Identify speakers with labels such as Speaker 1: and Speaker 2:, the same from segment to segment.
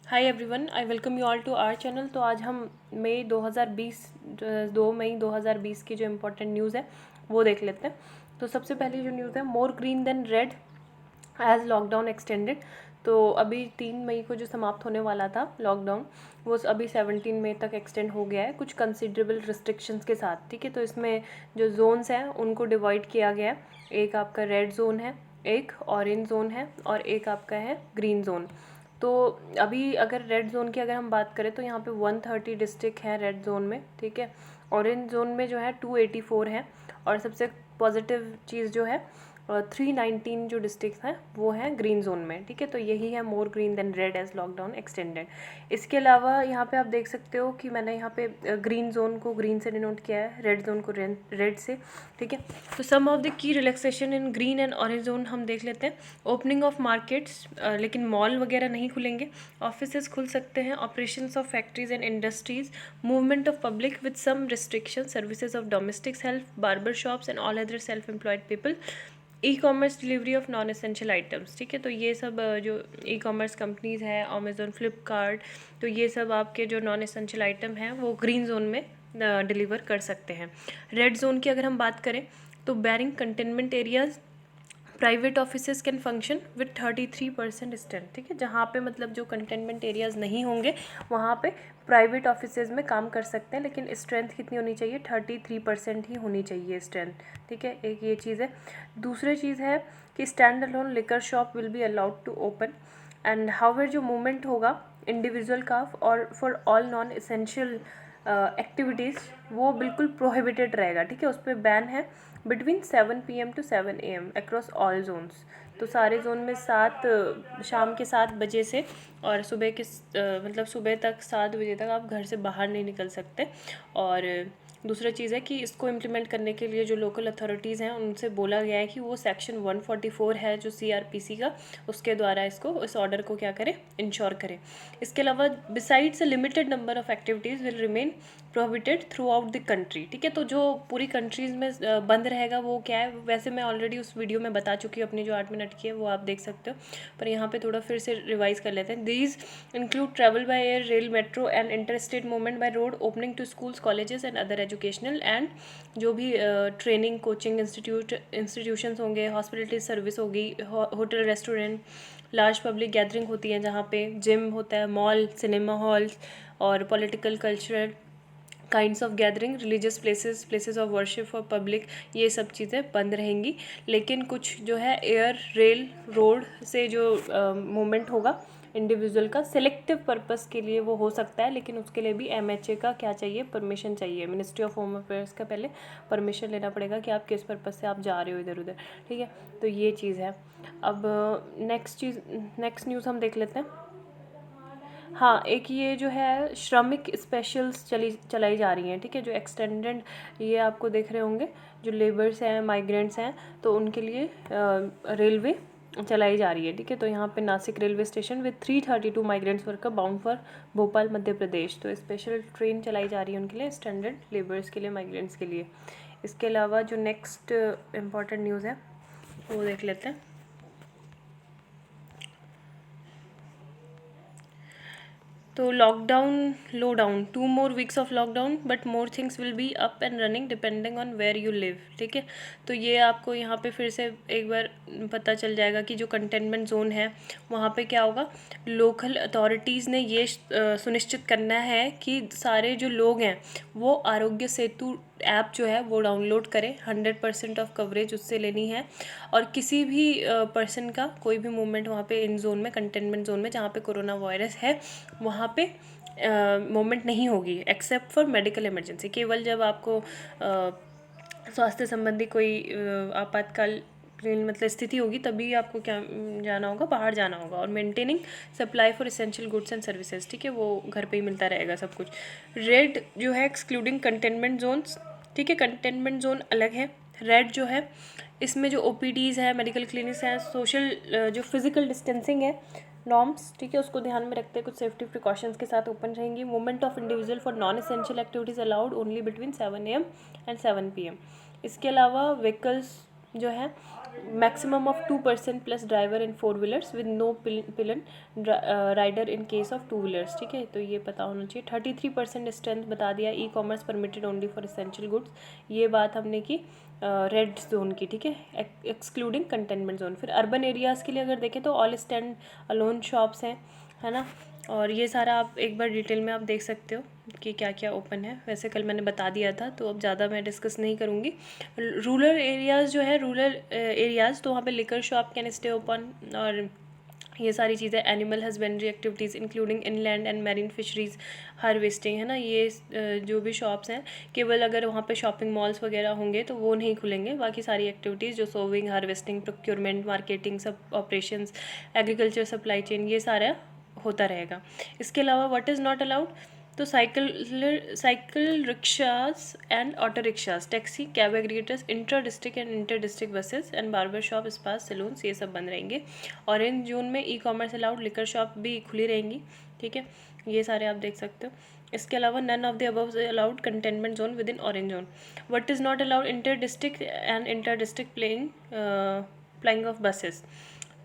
Speaker 1: Hi everyone, I welcome you all to our channel. तो आज हम मई 2020 2 मई 2020 की जो इम्पोर्टेंट न्यूज़ है वो देख लेते हैं। तो सबसे पहली जो न्यूज़ है, more green than red as lockdown extended. तो अभी 3 मई को जो समाप्त होने वाला था लॉकडाउन, वो अभी 17 मई तक एक्सटेंड हो गया है कुछ कंसिडरेबल रिस्ट्रिक्शंस के साथ। ठीक है, तो इसमें जो जोन्स हैं उनको डिवाइड किया गया है। एक आपका रेड जोन है, एक ऑरेंज जोन है और एक आपका है ग्रीन जोन। तो अभी अगर रेड जोन की अगर हम बात करें तो यहाँ पे 130 डिस्ट्रिक्ट हैं रेड जोन में। ठीक है, ऑरेंज जोन में जो है 284 है और सबसे पॉजिटिव चीज़ जो है 319 जो डिस्ट्रिक्ट हैं वो हैं ग्रीन जोन में। ठीक है, तो यही है more green than red as lockdown extended. इसके अलावा यहाँ पे आप देख सकते हो कि मैंने यहाँ पे ग्रीन जोन को ग्रीन से डिनोट किया है, रेड जोन को रेड से। ठीक है, तो some of the key relaxation in green and orange zone हम देख लेते हैं। ओपनिंग ऑफ मार्केट्स, लेकिन मॉल वगैरह नहीं खुलेंगे। ऑफिसेज खुल सकते हैं, operations of factories and industries, movement of public with some restriction, services of domestic help, barber shops and all other self employed people, e commerce delivery of non essential items. ठीक है, तो ये सब जो e commerce companies हैं, Amazon, Flipkart, तो ये सब आपके जो नॉन एसेंशियल आइटम हैं वो ग्रीन जोन में डिलीवर कर सकते हैं। रेड जोन की अगर हम बात करें तो bearing containment areas, private offices can function with 33% strength. ठीक है, जहाँ पे मतलब जो कंटेनमेंट एरियाज नहीं होंगे वहाँ पे प्राइवेट ऑफिसेज में काम कर सकते हैं, लेकिन स्ट्रेंथ कितनी होनी चाहिए? 33% ही होनी चाहिए स्ट्रेंथ। ठीक है, एक ये चीज़ है। दूसरी चीज़ है कि stand alone liquor shop will be allowed to open and however जो मूवमेंट होगा इंडिविजुअल का और for all non essential activities वो बिल्कुल प्रोहिबिटेड रहेगा। ठीक है, उस पर बैन है between 7 PM to 7 AM across all zones. तो सारे जोन में शाम के 7 बजे से और सुबह के मतलब सुबह तक 7 बजे तक आप घर से बाहर नहीं निकल सकते। और दूसरा चीज़ है कि इसको इम्प्लीमेंट करने के लिए जो लोकल अथॉरिटीज़ हैं उनसे बोला गया है कि वो सेक्शन 144 है जो CRPC का, उसके द्वारा इस ऑर्डर को क्या करें, इंश्योर करें। इसके अलावा besides a limited number of activities will remain prohibited through out the country. ठीक है, तो जो पूरी कंट्रीज़ में बंद रहेगा वो क्या है, वैसे मैं ऑलरेडी उस वीडियो में बता चुकी हूँ अपनी जो 8 मिनट की है, वो आप देख सकते हो, पर यहाँ पे थोड़ा फिर से रिवाइज कर लेते हैं। These include travel by air, rail, metro and interstate movement by road, opening to schools, colleges and other educational and जो भी ट्रेनिंग कोचिंग इंस्टीट्यूशंस होंगे, हॉस्पिटलिटी सर्विस होगी, hotel, restaurant, large public gathering होती हैं जहाँ पे जिम होता है, मॉल, सिनेमा हॉल्स और political cultural kinds of gathering, religious places of worship for public, ये सब चीज़ें बंद रहेंगी। लेकिन कुछ जो है एयर, रेल, रोड से जो मूवमेंट होगा इंडिविजुअल का, सिलेक्टिव पर्पस के लिए वो हो सकता है, लेकिन उसके लिए भी MHA का क्या चाहिए, परमिशन चाहिए। मिनिस्ट्री ऑफ होम अफेयर्स का पहले परमिशन लेना पड़ेगा कि आप किस पर्पस से आप जा रहे हो इधर उधर। ठीक है, तो ये चीज़ है। अब नेक्स्ट न्यूज़ हम देख लेते हैं। हाँ, एक ये जो है श्रमिक स्पेशल्स चलाई जा रही हैं। ठीक है, जो एक्सटेंडेड, ये आपको देख रहे होंगे, जो लेबर्स हैं, माइग्रेंट्स हैं, तो उनके लिए रेलवे चलाई जा रही है। ठीक है, तो यहाँ पे Nashik railway station with 332 migrants worker bound for Bhopal Madhya Pradesh. तो स्पेशल ट्रेन चलाई जा रही है उनके लिए, स्टैंडर्ड लेबर्स के लिए, माइग्रेंट्स के लिए। इसके अलावा जो नेक्स्ट इम्पॉर्टेंट न्यूज़ है वो देख लेते हैं। तो lockdown lowdown, 2 more weeks of lockdown but more things will be up and running depending on where you live. ठीक है, तो ये आपको यहाँ पे फिर से एक बार पता चल जाएगा कि जो कंटेनमेंट जोन है वहाँ पे क्या होगा। लोकल अथॉरिटीज़ ने ये सुनिश्चित करना है कि सारे जो लोग हैं वो आरोग्य सेतु ऐप जो है वो डाउनलोड करें। 100% ऑफ कवरेज उससे लेनी है और किसी भी पर्सन का कोई भी मूवमेंट वहाँ पे इन जोन में, कंटेनमेंट जोन में जहाँ पे कोरोना वायरस है, वहाँ पे मूवमेंट नहीं होगी एक्सेप्ट फॉर मेडिकल इमरजेंसी। केवल जब आपको स्वास्थ्य संबंधी कोई आपातकाल मतलब स्थिति होगी तभी आपको क्या जाना होगा, बाहर जाना होगा। और maintaining supply for essential goods and services. ठीक है, वो घर पे ही मिलता रहेगा सब कुछ। रेड जो है एक्सक्लूडिंग कंटेनमेंट जोन्स। ठीक है, कंटेनमेंट जोन अलग है। रेड जो है इसमें जो OPDs है, मेडिकल क्लिनिक्स हैं, सोशल जो फिजिकल डिस्टेंसिंग है नॉर्म्स, ठीक है, उसको ध्यान में रखते हैं कुछ सेफ्टी प्रिकॉशंस के साथ ओपन रहेंगी। Movement of individual for non essential activities allowed only between 7 AM and 7 PM। इसके अलावा व्हीकल्स जो है maximum of 2% plus driver in 4 wheelers with no pillion rider in case of 2 wheelers, ठीक है। तो ये पता होना चाहिए। 33% स्ट्रेंथ बता दिया। E commerce permitted only for essential goods, ये बात हमने की रेड जोन की, ठीक है, एक्सक्लूडिंग कंटेनमेंट जोन। फिर अर्बन एरियाज़ के लिए अगर देखें तो ऑल स्टैंड अलोन शॉप्स हैं, है ना। और ये सारा आप एक बार डिटेल में आप देख सकते हो कि क्या क्या ओपन है। वैसे कल मैंने बता दिया था, तो अब ज़्यादा मैं डिस्कस नहीं करूँगी। रूरल एरियाज़ जो है, रूरल एरियाज़, तो वहाँ पे liquor shop can stay open, और ये सारी चीज़ें, animal husbandry activities including inland and marine fisheries harvesting, है ना। ये जो भी शॉप्स हैं, केवल अगर वहाँ पे शॉपिंग मॉल्स वगैरह होंगे तो वो नहीं खुलेंगे। बाकी सारी एक्टिविटीज़ जो सोविंग, हार्वेस्टिंग, प्रोक्योरमेंट, मार्केटिंग, सब ऑपरेशंस, एग्रीकल्चर सप्लाई चेन, ये सारा होता रहेगा। इसके अलावा व्हाट इज़ नॉट अलाउड, तो cycle rickshaws and auto rickshaws, taxi, cab aggregators, inter district and inter district buses and barber shop, spa, saloons, ये सब बंद रहेंगे। ऑरेंज जोन में e commerce allowed, liquor shop भी खुली रहेंगी, ठीक है। ये सारे आप देख सकते हो। इसके अलावा none of the above allowed containment zone within orange zone. What is not allowed, inter district and inter district flying of buses.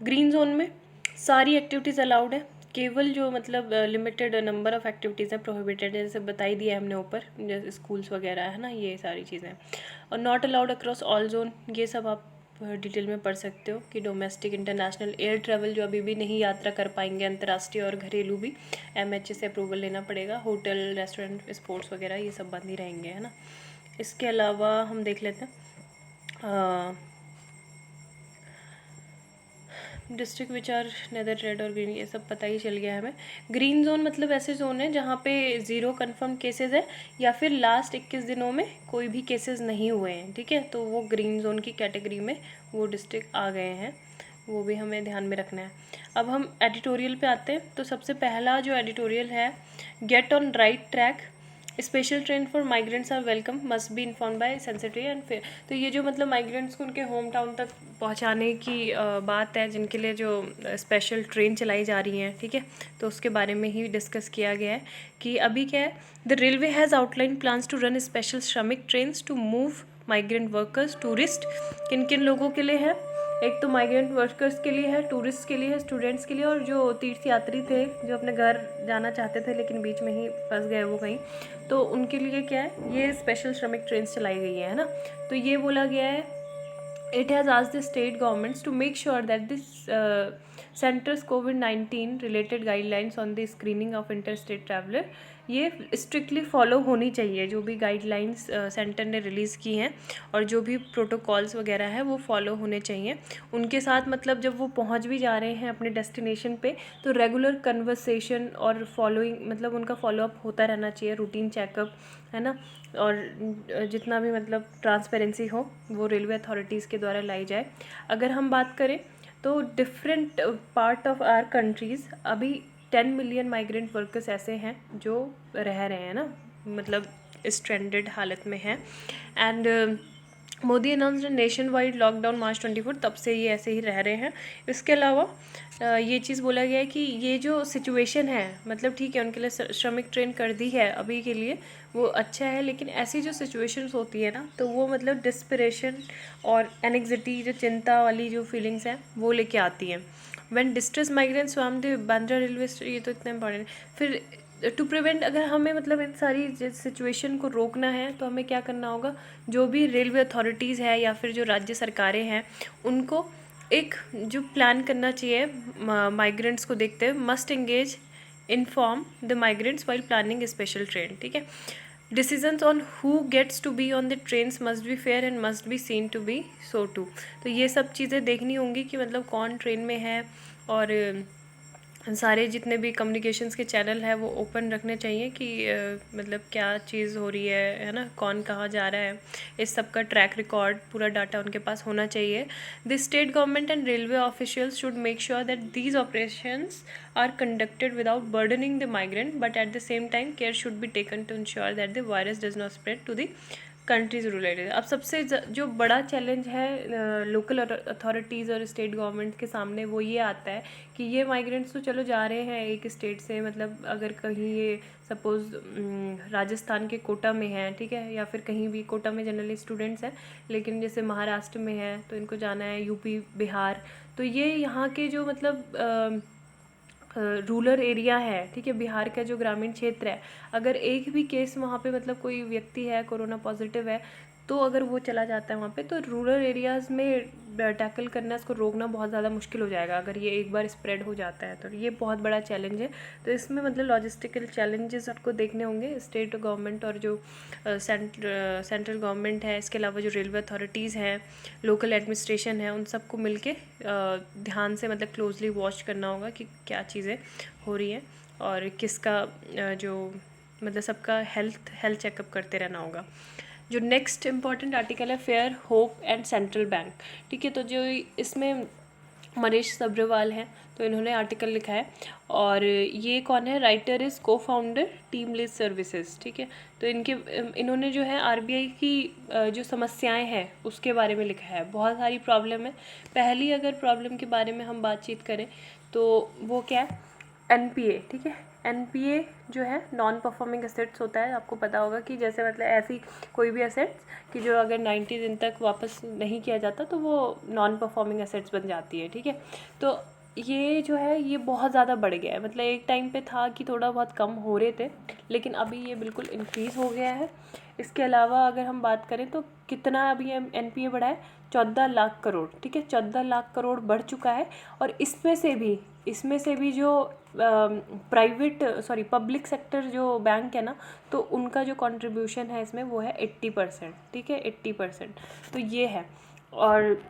Speaker 1: Green zone में सारी एक्टिविटीज़ अलाउड है, केवल जो मतलब लिमिटेड नंबर ऑफ एक्टिविटीज़ हैं prohibited है, जैसे बताई दिया है हमने ऊपर, जैसे स्कूल्स वगैरह, है ना, ये सारी चीज़ें। और not allowed across all zone, ये सब आप डिटेल में पढ़ सकते हो कि डोमेस्टिक, इंटरनेशनल, एयर ट्रैवल जो अभी भी नहीं यात्रा कर पाएंगे, अंतर्राष्ट्रीय और घरेलू भी MHA से अप्रूवल लेना पड़ेगा। होटल, रेस्टोरेंट, स्पोर्ट्स वगैरह ये सब बंद ही रहेंगे, है ना। इसके अलावा हम देख लेते हैं district which are neither red और ग्रीन, ये सब पता ही चल गया है हमें। ग्रीन जोन मतलब ऐसे जोन है जहाँ पे 0 कन्फर्म केसेस है या फिर लास्ट 21 दिनों में कोई भी केसेस नहीं हुए हैं, ठीक है, तो वो ग्रीन जोन की कैटेगरी में वो डिस्ट्रिक्ट आ गए हैं, वो भी हमें ध्यान में रखना है। अब हम एडिटोरियल पे आते हैं, तो सबसे पहला जो एडिटोरियल है, get on right track, special train for migrants are welcome, must be inform by sensitive and fair. तो ये जो मतलब माइग्रेंट्स को उनके होम टाउन तक पहुंचाने की बात है, जिनके लिए जो स्पेशल ट्रेन चलाई जा रही हैं, ठीक है, तो उसके बारे में ही डिस्कस किया गया है कि अभी क्या है, the railway has outline plans to run special Shramik trains to move migrant workers, tourist. किन किन लोगों के लिए है, एक तो माइग्रेंट वर्कर्स के लिए है, टूरिस्ट के लिए है, स्टूडेंट्स के लिए, और जो तीर्थ यात्री थे जो अपने घर जाना चाहते थे लेकिन बीच में ही फंस गए वो कहीं, तो उनके लिए क्या है, ये स्पेशल श्रमिक ट्रेन चलाई गई है ना। तो ये बोला गया है, it has asked the state governments to make sure that this centres COVID-19 related guidelines on the screening of inter state traveller, ये स्ट्रिक्टली फॉलो होनी चाहिए। जो भी गाइडलाइंस सेंटर ने रिलीज़ की हैं और जो भी प्रोटोकॉल्स वगैरह हैं वो फॉलो होने चाहिए उनके साथ। मतलब जब वो पहुंच भी जा रहे हैं अपने डेस्टिनेशन पे, तो रेगुलर कन्वर्सेशन और फॉलोइंग, मतलब उनका फॉलोअप होता रहना चाहिए, रूटीन चेकअप, है ना। और जितना भी मतलब ट्रांसपेरेंसी हो वो रेलवे अथॉरिटीज़ के द्वारा लाई जाए। अगर हम बात करें तो different part of our countries, अभी 10 मिलियन माइग्रेंट वर्कर्स ऐसे हैं जो रह रहे हैं ना, मतलब स्ट्रैंडेड हालत में हैं। And Modi announced nation wide lockdown March 24, तब से ये ऐसे ही रह रहे हैं। इसके अलावा ये चीज़ बोला गया है कि ये जो सिचुएशन है, मतलब ठीक है उनके लिए श्रमिक ट्रेन कर दी है अभी के लिए, वो अच्छा है, लेकिन ऐसी जो सिचुएशंस होती है ना, तो वो मतलब डिस्परेशन और एनेक्सिटी, जो चिंता वाली जो फीलिंग्स हैं वो लेके आती हैं। When distress migrants from the Bandra railway station, ये तो इतना इंपॉर्टेंट है। फिर टू प्रिवेंट, अगर हमें मतलब इन सारी सिचुएशन को रोकना है तो हमें क्या करना होगा, जो भी रेलवे अथॉरिटीज़ है या फिर जो राज्य सरकारें हैं, उनको एक जो प्लान करना चाहिए माइग्रेंट्स को देखते हुए, must engage inform the migrants while planning special train, ठीक है। Decisions on who gets to be on the trains must be fair and must be seen to be so too. तो ये सब चीज़ें देखनी होंगी कि मतलब कौन ट्रेन में है, और सारे जितने भी कम्युनिकेशंस के चैनल है वो ओपन रखने चाहिए कि मतलब क्या चीज़ हो रही है ना, कौन कहाँ जा रहा है, इस सब का ट्रैक रिकॉर्ड पूरा डाटा उनके पास होना चाहिए। The state government and railway officials should make sure that these operations are conducted without burdening the migrant, but at the same time care should be taken to ensure that the virus does not spread to the countries rural area. अब सबसे जो बड़ा challenge है local authorities और state government के सामने वो ये आता है कि ये माइग्रेंट्स तो चलो जा रहे हैं एक स्टेट से, मतलब अगर कहीं ये सपोज़ राजस्थान के कोटा में है, ठीक है, या फिर कहीं भी, कोटा में जनरली स्टूडेंट्स हैं, लेकिन जैसे महाराष्ट्र में है तो इनको जाना है यूपी, बिहार, तो ये यहाँ के जो मतलब रूरल एरिया है, ठीक है, बिहार का जो ग्रामीण क्षेत्र है, अगर एक भी केस वहाँ पे मतलब कोई व्यक्ति है कोरोना पॉजिटिव है, तो अगर वो चला जाता है वहाँ पे, तो रूरल एरियाज़ में टैकल करना, इसको रोकना बहुत ज़्यादा मुश्किल हो जाएगा अगर ये एक बार स्प्रेड हो जाता है, तो ये बहुत बड़ा चैलेंज है। तो इसमें मतलब लॉजिस्टिकल चैलेंजेस आपको देखने होंगे स्टेट गवर्नमेंट और जो सेंट्रल गवर्नमेंट है, इसके अलावा जो रेलवे अथॉरिटीज़ हैं, लोकल एडमिनिस्ट्रेशन है, उन सबको मिलके ध्यान से मतलब क्लोजली वॉच करना होगा कि क्या चीज़ें हो रही हैं और किसका जो मतलब सबका हेल्थ चेकअप करते रहना होगा। जो नेक्स्ट इम्पॉर्टेंट आर्टिकल है fair hope and central bank, ठीक है, तो जो इसमें मनीष सब्रवाल हैं, तो इन्होंने आर्टिकल लिखा है, और ये कौन है, राइटर इज़ को फाउंडर टीम लीज सर्विसेज, ठीक है, तो इन्होंने जो है आरबीआई की जो समस्याएं हैं उसके बारे में लिखा है। बहुत सारी प्रॉब्लम है। पहली अगर प्रॉब्लम के बारे में हम बातचीत करें तो वो क्या है, एनपीए, ठीक है, एनपीए जो है नॉन परफॉर्मिंग एसेट्स होता है। आपको पता होगा कि जैसे मतलब ऐसी कोई भी एसेट्स कि जो अगर 90 दिन तक वापस नहीं किया जाता तो वो नॉन परफॉर्मिंग एसेट्स बन जाती है, ठीक है। तो ये जो है ये बहुत ज़्यादा बढ़ गया है, मतलब एक टाइम पे था कि थोड़ा बहुत कम हो रहे थे, लेकिन अभी ये बिल्कुल इंक्रीज़ हो गया है। इसके अलावा अगर हम बात करें तो कितना अभी एनपीए बढ़ा है, 14 लाख करोड़, ठीक है, 14 लाख करोड़ बढ़ चुका है। और इसमें से भी जो पब्लिक सेक्टर जो बैंक है ना, तो उनका जो कंट्रीब्यूशन है इसमें वो है 80%, ठीक है, 80%, तो ये है। और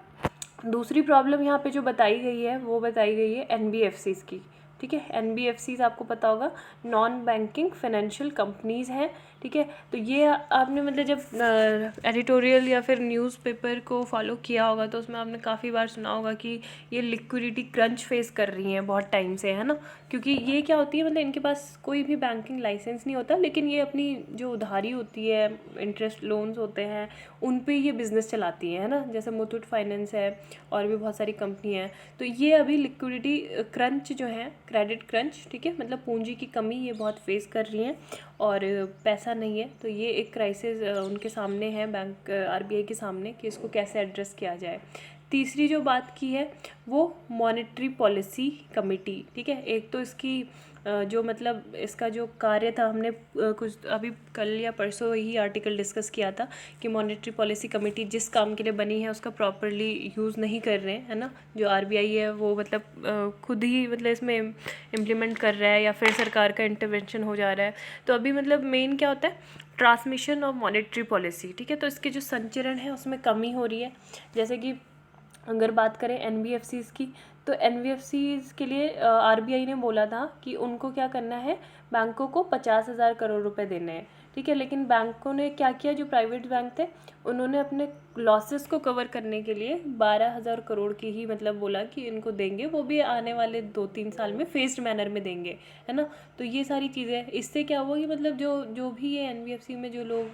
Speaker 1: दूसरी प्रॉब्लम यहाँ पे जो बताई गई है वो बताई गई है एनबीएफसीज़ की, ठीक है। एनबीएफसीज़ आपको पता होगा नॉन बैंकिंग फाइनेंशियल कंपनीज़ हैं, ठीक है। तो ये आपने मतलब जब एडिटोरियल या फिर न्यूज़पेपर को फॉलो किया होगा तो उसमें आपने काफ़ी बार सुना होगा कि ये लिक्विडिटी क्रंच फेस कर रही हैं बहुत टाइम से, है ना, क्योंकि ये क्या होती है, मतलब इनके पास कोई भी बैंकिंग लाइसेंस नहीं होता, लेकिन ये अपनी जो उधारी होती है, इंटरेस्ट लोन्स होते हैं, उन पे ये बिज़नेस चलाती है ना, जैसे मुथूट फाइनेंस है और भी बहुत सारी कंपनी हैं। तो ये अभी लिक्विडिटी क्रंच जो है, क्रेडिट क्रंच, ठीक है, मतलब पूंजी की कमी ये बहुत फेस कर रही हैं और पैसा नहीं है, तो ये एक क्राइसिस उनके सामने है, बैंक आरबीआई के सामने, कि इसको कैसे एड्रेस किया जाए। तीसरी जो बात की है वो मॉनेटरी पॉलिसी कमेटी, ठीक है। एक तो इसकी जो मतलब इसका जो कार्य था, हमने कुछ अभी कल या परसों ही आर्टिकल डिस्कस किया था कि मॉनेटरी पॉलिसी कमेटी जिस काम के लिए बनी है उसका प्रॉपरली यूज़ नहीं कर रहे हैं, है ना, जो आरबीआई है वो मतलब खुद ही मतलब इसमें इम्प्लीमेंट कर रहा है या फिर सरकार का इंटरवेंशन हो जा रहा है। तो अभी मतलब मेन क्या होता है, ट्रांसमिशन ऑफ मॉनेटरी पॉलिसी, ठीक है, तो इसके जो संचरण है उसमें कमी हो रही है। जैसे कि अगर बात करें एनबीएफसीज़ की, तो एनबीएफसीज़ के लिए आरबीआई ने बोला था कि उनको क्या करना है, बैंकों को 50,000 करोड़ रुपए देने हैं, ठीक है, लेकिन बैंकों ने क्या किया, जो प्राइवेट बैंक थे उन्होंने अपने लॉसेस को कवर करने के लिए 12,000 करोड़ की ही मतलब बोला कि इनको देंगे, वो भी आने वाले 2-3 साल में फेस्ड मैनर में देंगे, है ना। तो ये सारी चीज़ें, इससे क्या हुआ कि मतलब जो भी ये एनबीएफसी में जो लोग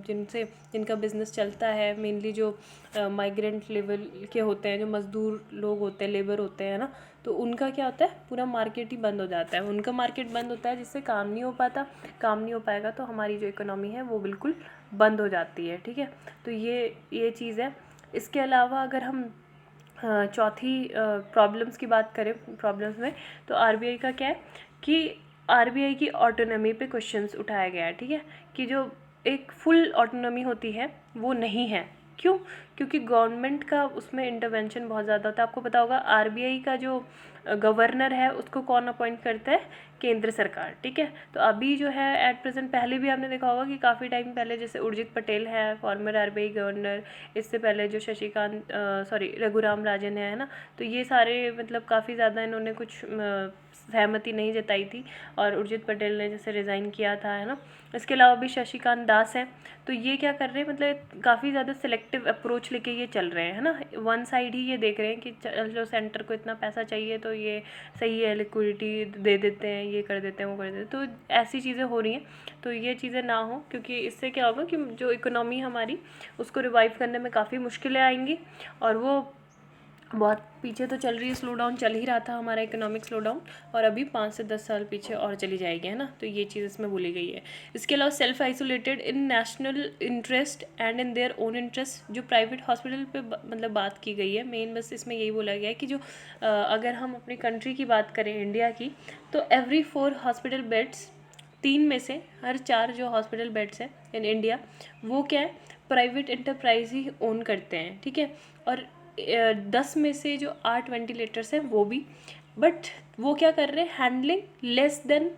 Speaker 1: जिनका बिजनेस चलता है, मेनली जो माइग्रेंट लेवल के होते हैं, जो मज़दूर लोग होते हैं, लेबर होते हैं ना, तो उनका क्या होता है, पूरा मार्केट ही बंद हो जाता है, उनका मार्केट बंद होता है, जिससे काम नहीं हो पाता, काम नहीं हो पाएगा तो हमारी जो इकोनॉमी है वो बिल्कुल बंद हो जाती है, ठीक है। तो ये चीज़ है। इसके अलावा अगर हम चौथी प्रॉब्लम्स की बात करें, प्रॉब्लम्स में, तो आरबीआई का क्या है कि आरबीआई की ऑटोनॉमी पे क्वेश्चंस उठाया गया है, ठीक है, कि जो एक फुल ऑटोनॉमी होती है वो नहीं है। क्यों? क्योंकि गवर्नमेंट का उसमें इंटरवेंशन बहुत ज़्यादा होता है। आपको पता होगा आरबीआई का जो गवर्नर है उसको कौन अपॉइंट करता है, केंद्र सरकार, ठीक है। तो अभी जो है एट प्रेजेंट, पहले भी आपने देखा होगा कि काफ़ी टाइम पहले जैसे उर्जित पटेल है फॉर्मर आरबीआई गवर्नर, इससे पहले जो रघुराम राजन है ना, तो ये सारे मतलब काफ़ी ज़्यादा इन्होंने कुछ सहमति नहीं जताई थी, और उर्जित पटेल ने जैसे रिज़ाइन किया था, है ना। इसके अलावा भी शशिकांत दास हैं। तो ये क्या कर रहे हैं, मतलब काफ़ी ज़्यादा सिलेक्टिव अप्रोच लेके ये चल रहे हैं, है ना। वन साइड ही ये देख रहे हैं कि चलो सेंटर को इतना पैसा चाहिए तो ये सही है, लिक्विडिटी दे देते हैं, ये कर देते हैं, वो कर देते हैं। तो ऐसी चीज़ें हो रही हैं, तो ये चीज़ें ना हो, क्योंकि इससे क्या होगा कि जो इकोनॉमी हमारी उसको रिवाइव करने में काफ़ी मुश्किलें आएंगी, और वो बहुत पीछे तो चल रही है, स्लो डाउन चल ही रहा था हमारा इकोनॉमिक स्लो डाउन, और अभी 5 से 10 साल पीछे और चली जाएगी, है ना। तो ये चीज़ इसमें बोली गई है। इसके अलावा self isolated in national interest and in their own interest, जो प्राइवेट हॉस्पिटल पे मतलब बात की गई है मेन, बस इसमें यही बोला गया है कि जो अगर हम अपनी कंट्री की बात करें, इंडिया की, तो एवरी 4 हॉस्पिटल बेड्स, 3 में से हर 4 जो हॉस्पिटल बेड्स हैं इन इंडिया, वो क्या है, प्राइवेट एंटरप्राइज ही ओन करते हैं, ठीक है। और 10 में से जो 8 वेंटिलेटर्स हैं वो भी, बट वो क्या कर रहे हैं, handling less than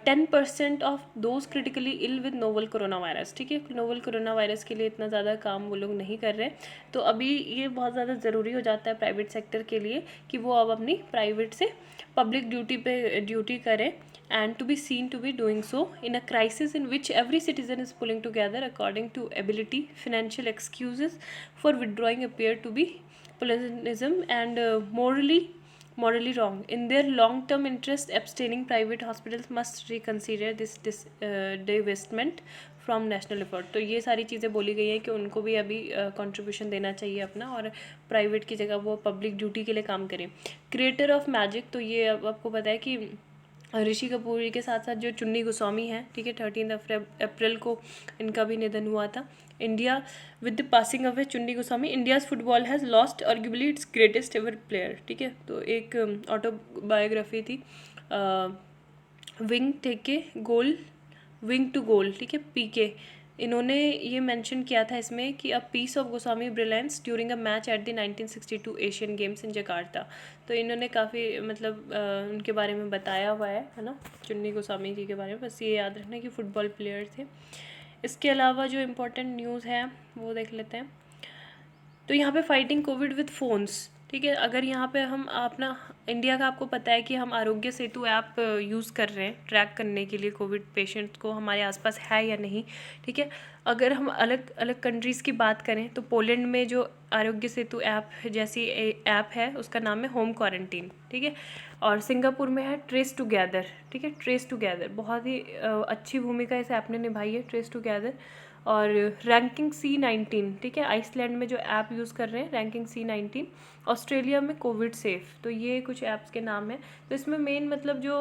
Speaker 1: 10% of those critically ill with novel corona virus, ठीक है। नोवल कोरोना वायरस के लिए इतना ज़्यादा काम वो लोग नहीं कर रहे हैं। तो अभी ये बहुत ज़्यादा ज़रूरी हो जाता है प्राइवेट सेक्टर के लिए कि वो अब अपनी प्राइवेट से पब्लिक ड्यूटी करें, and to be seen to be doing so in a crisis in which every citizen is pulling together according to ability. Financial excuses for withdrawing appear to be populism and morally wrong. In their long term interest, abstaining private hospitals must reconsider this divestment from national effort. तो ये सारी चीज़ें बोली गई हैं कि उनको भी अभी कंट्रीब्यूशन देना चाहिए अपना, और प्राइवेट की जगह वो पब्लिक ड्यूटी के लिए काम करें। क्रिएटर ऑफ मैजिक, तो ये अब आपको पता है कि ऋषि कपूर के साथ साथ जो चुन्नी गोस्वामी हैं, ठीक है, 13 अप्रैल को इनका भी निधन हुआ था। India with the passing of Chuni Goswami, India's football has lost arguably its greatest ever player, ठीक है। तो एक ऑटोबायोग्राफी थी, विंग टू गोल, ठीक है, पीके। इन्होंने ये मेंशन किया था इसमें कि a piece of Goswami brilliance during a match at the 1962 Asian Games in Jakarta. तो इन्होंने काफ़ी मतलब उनके बारे में बताया हुआ है ना, चुन्नी गोस्वामी जी के बारे में। बस ये याद रखना कि फ़ुटबॉल प्लेयर थे। इसके अलावा जो इम्पोर्टेंट न्यूज़ है वो देख लेते हैं। तो यहाँ पे फाइटिंग कोविड विद फ़ोन्स, ठीक है। अगर यहाँ पे हम अपना इंडिया का, आपको पता है कि हम आरोग्य सेतु ऐप यूज़ कर रहे हैं ट्रैक करने के लिए कोविड पेशेंट्स को हमारे आसपास है या नहीं, ठीक है। अगर हम अलग अलग कंट्रीज़ की बात करें, तो पोलैंड में जो आरोग्य सेतु ऐप जैसी ऐप है उसका नाम है होम क्वारंटीन, ठीक है। और सिंगापुर में है ट्रेस टुगेदर, ठीक है, ट्रेस टुगेदर। बहुत ही अच्छी भूमिका इस ऐप ने निभाई है, ट्रेस टुगेदर। और रैंकिंग C19, ठीक है, आइसलैंड में जो ऐप यूज़ कर रहे हैं रैंकिंग C19। ऑस्ट्रेलिया में कोविड सेफ। तो ये कुछ ऐप्स के नाम हैं। तो इसमें मेन मतलब जो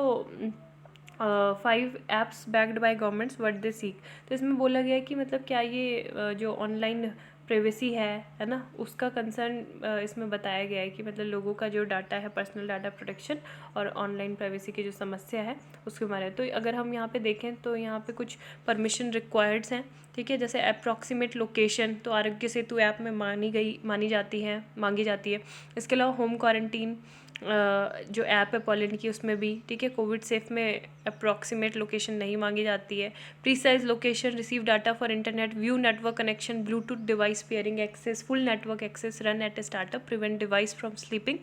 Speaker 1: 5 apps backed by governments what they seek, तो इसमें बोला गया है कि मतलब क्या ये जो ऑनलाइन प्राइवेसी है ना, उसका कंसर्न इसमें बताया गया है कि मतलब लोगों का जो डाटा है, पर्सनल डाटा प्रोटेक्शन और ऑनलाइन प्राइवेसी की जो समस्या है उसके बारे में। तो अगर हम यहाँ पे देखें तो यहाँ पे कुछ परमिशन रिक्वायर्ड्स हैं, ठीक है, जैसे अप्रॉक्सीमेट लोकेशन, तो आरोग्य सेतु ऐप में मांगी जाती है। इसके अलावा होम क्वारंटीन जो ऐप है पोलैंड की उसमें भी, ठीक है, कोविड सेफ में अप्रॉक्सीमेट लोकेशन नहीं मांगी जाती है। Precise location, receive data for internet, view network connection, bluetooth device pairing access, full network access, run at a startup, prevent device from sleeping,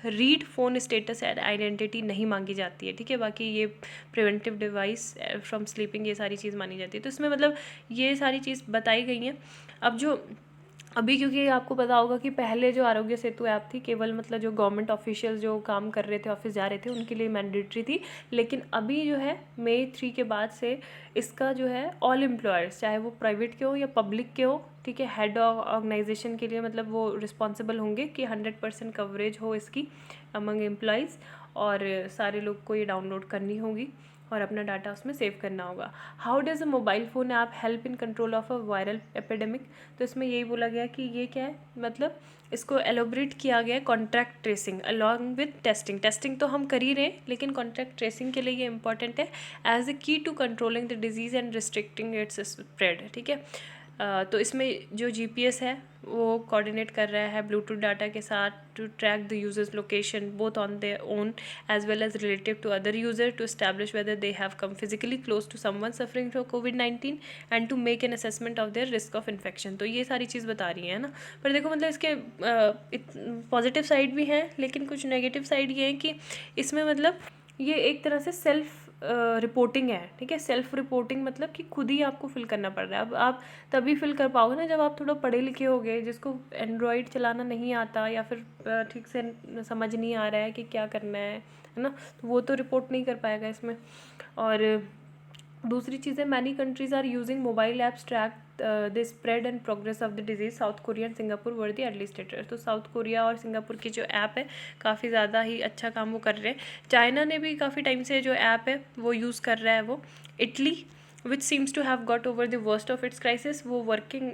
Speaker 1: read phone status and identity नहीं मांगी जाती है, ठीक है। बाकी ये प्रिवेंटिव डिवाइस फ्रॉम स्लीपिंग ये सारी चीज़ मानी जाती है। तो इसमें मतलब ये सारी चीज़ बताई गई हैं। अब जो अभी क्योंकि आपको पता होगा कि पहले जो आरोग्य सेतु ऐप थी केवल मतलब जो गवर्नमेंट ऑफिशियल जो काम कर रहे थे, ऑफिस जा रहे थे, उनके लिए मैंडेटरी थी। लेकिन अभी जो है May 3 के बाद से इसका जो है ऑल एम्प्लॉयर्स, चाहे वो प्राइवेट के हो या पब्लिक के हो, ठीक है, हेड ऑर्गेनाइजेशन के लिए मतलब वो रिस्पॉन्सिबल होंगे कि 100% कवरेज हो इसकी अमंग एम्प्लॉयज़, और सारे लोग को ये डाउनलोड करनी होगी और अपना डाटा उसमें सेव करना होगा। How does a mobile phone app help in control of a viral epidemic, तो इसमें यही बोला गया कि ये क्या है, मतलब इसको एलोबरेट किया गया है contact tracing along with testing तो हम कर ही रहे हैं, लेकिन कॉन्टैक्ट ट्रेसिंग के लिए ये इंपॉर्टेंट है as a key to controlling the disease and restricting its spread, ठीक है। तो इसमें जो GPS है वो कोऑर्डिनेट कर रहा है ब्लूटूथ डाटा के साथ to track the users location both on their own as well as relative to other user to establish whether they have come physically close to someone suffering from COVID-19 and to make an assessment of their risk of infection. तो ये सारी चीज़ बता रही है ना। पर देखो मतलब इसके पॉजिटिव साइड भी हैं, लेकिन कुछ नेगेटिव साइड ये है कि इसमें मतलब ये एक तरह से सेल्फ रिपोर्टिंग है, ठीक है। सेल्फ रिपोर्टिंग मतलब कि खुद ही आपको फिल करना पड़ रहा है। अब आप तभी फिल कर पाओगे ना जब आप थोड़ा पढ़े लिखे होगे, जिसको एंड्रॉयड चलाना नहीं आता या फिर ठीक से समझ नहीं आ रहा है कि क्या करना है ना, तो वो तो रिपोर्ट नहीं कर पाएगा इसमें। और दूसरी चीज़ है, many countries are using mobile apps track the spread and progress of the disease. South Korea and Singapore were the early status. तो साउथ कोरिया और सिंगापुर की जो ऐप है काफ़ी ज़्यादा ही अच्छा काम वो कर रहे हैं। चाइना ने भी काफ़ी टाइम से जो ऐप है वो यूज़ कर रहा है। वो Italy which seems to have got over the worst of its crisis, वो वर्किंग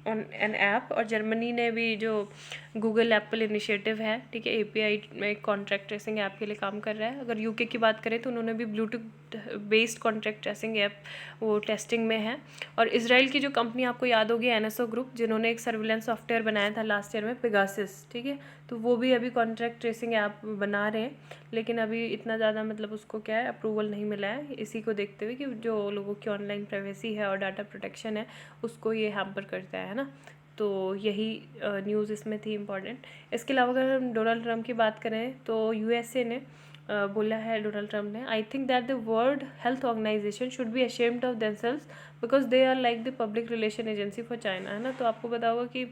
Speaker 1: ऑन एन ऐप। और जर्मनी ने भी जो गूगल एप्पल इनिशिएटिव है, ठीक है, एपीआई में कॉन्ट्रैक्ट ट्रेसिंग ऐप के लिए काम कर रहा है। अगर यूके की बात करें तो उन्होंने भी Bluetooth based contract tracing app वो टेस्टिंग में है। और इसराइल की जो कंपनी आपको याद होगी एनएसओ ग्रुप, जिन्होंने एक सर्विलेंस सॉफ्टवेयर बनाया था लास्ट ईयर में, पेगासस, ठीक है, तो वो भी अभी कॉन्ट्रैक्ट ट्रेसिंग ऐप बना रहे हैं। लेकिन अभी इतना ज़्यादा मतलब उसको क्या है, अप्रूवल नहीं मिला है। इसी को देखते हुए कि जो लोगों की ऑनलाइन प्राइवेसी है और डाटा प्रोटेक्शन है उसको ये हैम्पर करता है ना। तो यही न्यूज़ इसमें थी इम्पॉर्टेंट। इसके अलावा अगर हम डोनाल्ड ट्रंप की बात करें तो यूएसए ने बोला है, डोनाल्ड ट्रंप ने, I think that the World Health Organization should be ashamed of themselves because they are like the public relation agency for China, है ना। तो आपको पता होगा कि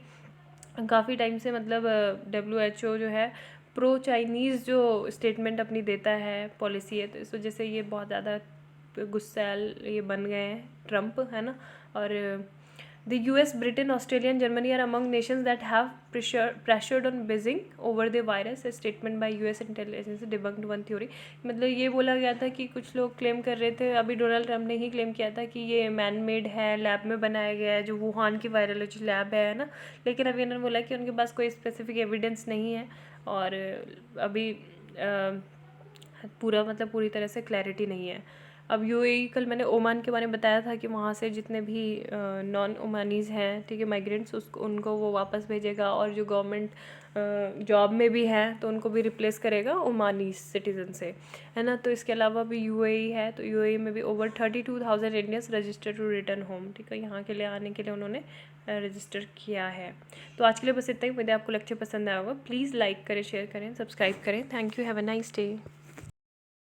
Speaker 1: काफ़ी टाइम से मतलब WHO जो है प्रो चाइनीज़ जो स्टेटमेंट अपनी देता है, पॉलिसी है, तो इस वजह से ये बहुत ज़्यादा गुस्सैल ये बन गए हैं ट्रंप, है ना। और the US, Britain, Australia and Germany are among nations that have pressured on Beijing over the virus. A statement by US intelligence debunked one theory. मतलब ये बोला गया था कि कुछ लोग क्लेम कर रहे थे, अभी डोनाल्ड ट्रंप ने ही क्लेम किया था कि ये मैन मेड है, लैब में बनाया गया है, जो वुहान की वायरोलॉजी लैब है ना। लेकिन अभी उन्होंने बोला कि उनके पास कोई स्पेसिफिक एविडेंस नहीं है और अभी पूरी तरह से क्लैरिटी नहीं है। अब यूएई, कल मैंने ओमान के बारे में बताया था कि वहाँ से जितने भी नॉन ओमानीज़ हैं, ठीक है, माइग्रेंट्स, उनको वो वापस भेजेगा। और जो गवर्नमेंट जॉब में भी हैं तो उनको भी रिप्लेस करेगा ओमानी सिटीज़न से, है ना। तो इसके अलावा भी यूएई है, तो यूएई में भी over 32,000 Indians register to return home, ठीक है, यहाँ के लिए आने के लिए उन्होंने रजिस्टर किया है। तो आज के लिए बस इतना ही। मुझे आपको लेक्चर पसंद आया होगा, प्लीज़ लाइक करें, शेयर करें, सब्सक्राइब करें। Thank you, have a nice day.